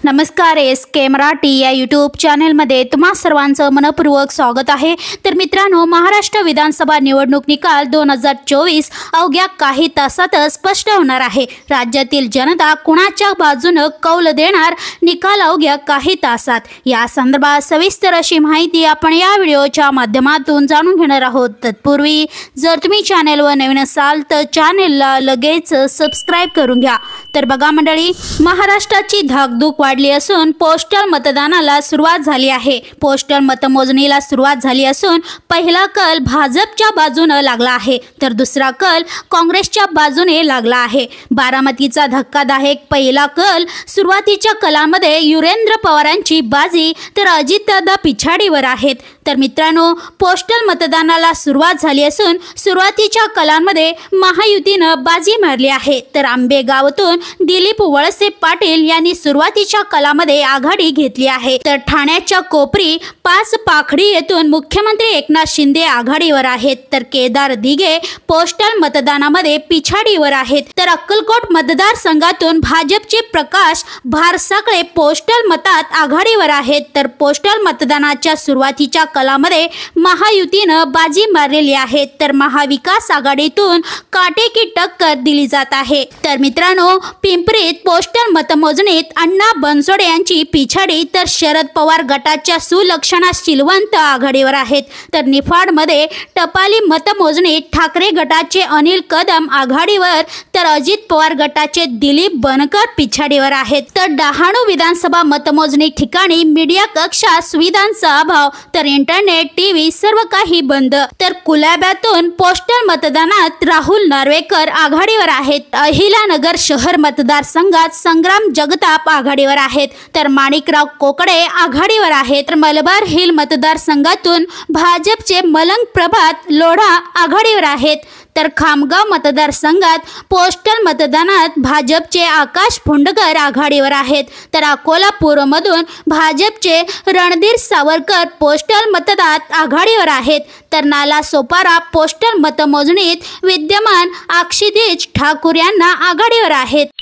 नमस्कार, SK मराठी या YouTube चॅनलमध्ये तुम्हा सर्वांचं मनपूर्वक स्वागत आहे। तर मित्रांनो, महाराष्ट्र विधानसभा निवडणूक निकाल 2024 अवघ्या काही तासातच स्पष्ट होणार आहे। राज्यातील जनता कुणाच्या बाजूने कौल देणार, निकाल अवघ्या काही तासात। या संदर्भात सविस्तर अशी माहिती आपण या व्हिडिओच्या माध्यमातून जाणून घेणार आहोत। तत्पूर्वी जर तुम्ही चॅनलवर नवीन असाल तर चॅनलला लगेच सबस्क्राइब करून घ्या। तर बघा मंडळी, महाराष्ट्राची धाकधूक वाढली असून पोस्टल मतदानाला सुरुवात झाली आहे। पोस्टल मतमोजणीला सुरुवात झाली असून पहिला कल भाजपच्या बाजूने लागला आहे तर दुसरा कल काँग्रेसच्या बाजूने लागला आहे। बारामतीचा धक्कादायक पहिला कल सुरुवातीच्या कलामध्ये युरेंद्र पवारांची बाजी तर अजितदादा पिछाडीवर आहेत। तर मित्रांनो, पोस्टल मतदानाला सुरुवात झाली असून सुरुवातीच्या कलांमध्ये महायुतीने बाजी मारली आहे। तर आंबेगावातून दिलीप वळसे पाटील यांनी सुरुवातीच्या कलामध्ये आघाडी घेतली आहे। तर ठाण्याच्या कोपरी पाच पाखडी येथून मुख्यमंत्री एकनाथ शिंदे आघाडीवर आहेत तर केदार दिघे पोस्टल मतदानामध्ये पिछाडीवर आहेत। तर अक्कलकोट मतदारसंघातून भाजपचे प्रकाश भारसाकळे पोस्टल मतात आघाडीवर आहेत। तर पोस्टल मतदानाच्या सुरुवातीच्या कलामध्ये महायुतीने बाजी मारलेली आहे तर महाविकास आघाडीतून काटेकी टक्कर दिली जात आहे। तर मित्रांनो, पिंपरीत पोस्टल मतमोजणीत अण्णा बनसोडे यांची पिछाडी तर शरद पवार गटाच्या सुलक्षणा शिलवंत आघाडीवर आहेत। तर निफाडमध्ये टपाली मतमोजणीत ठाकरे गटाचे अनिल कदम आघाडीवर तर अजित पवार गटाचे दिलीप बनकर पिछाडीवर आहेत। तर डहाणू विधानसभा मतमोजणी ठिकाणी मीडिया कक्षात सुविधांचा अभाव तर इंटरनेट, टीव्ही सर्व काही बंद। तर कुलाब्यातून पोस्टल मतदानात राहुल नार्वेकर आघाडीवर आहेत। अहिलानगर शहर मतदारसंघात संग्राम जगताप आघाडीवर आहेत तर माणिकराव कोकडे आघाडीवर आहेत। तर मलबार हिल मतदारसंघातून भाजपचे मलंग प्रभात लोढा आघाडीवर आहेत। तर खामगाव मतदारसंघात पोस्टल मतदानात भाजपचे आकाश फुंडकर आघाडीवर आहेत। तर अकोला पूर्वमधून भाजपचे रणधीर सावरकर पोस्टल मतदानात आघाडीवर आहेत। तर नाला सोपारा पोस्टल मतमोजणीत विद्यमान अक्षिदेश ठाकूर यांना आघाडीवर आहेत।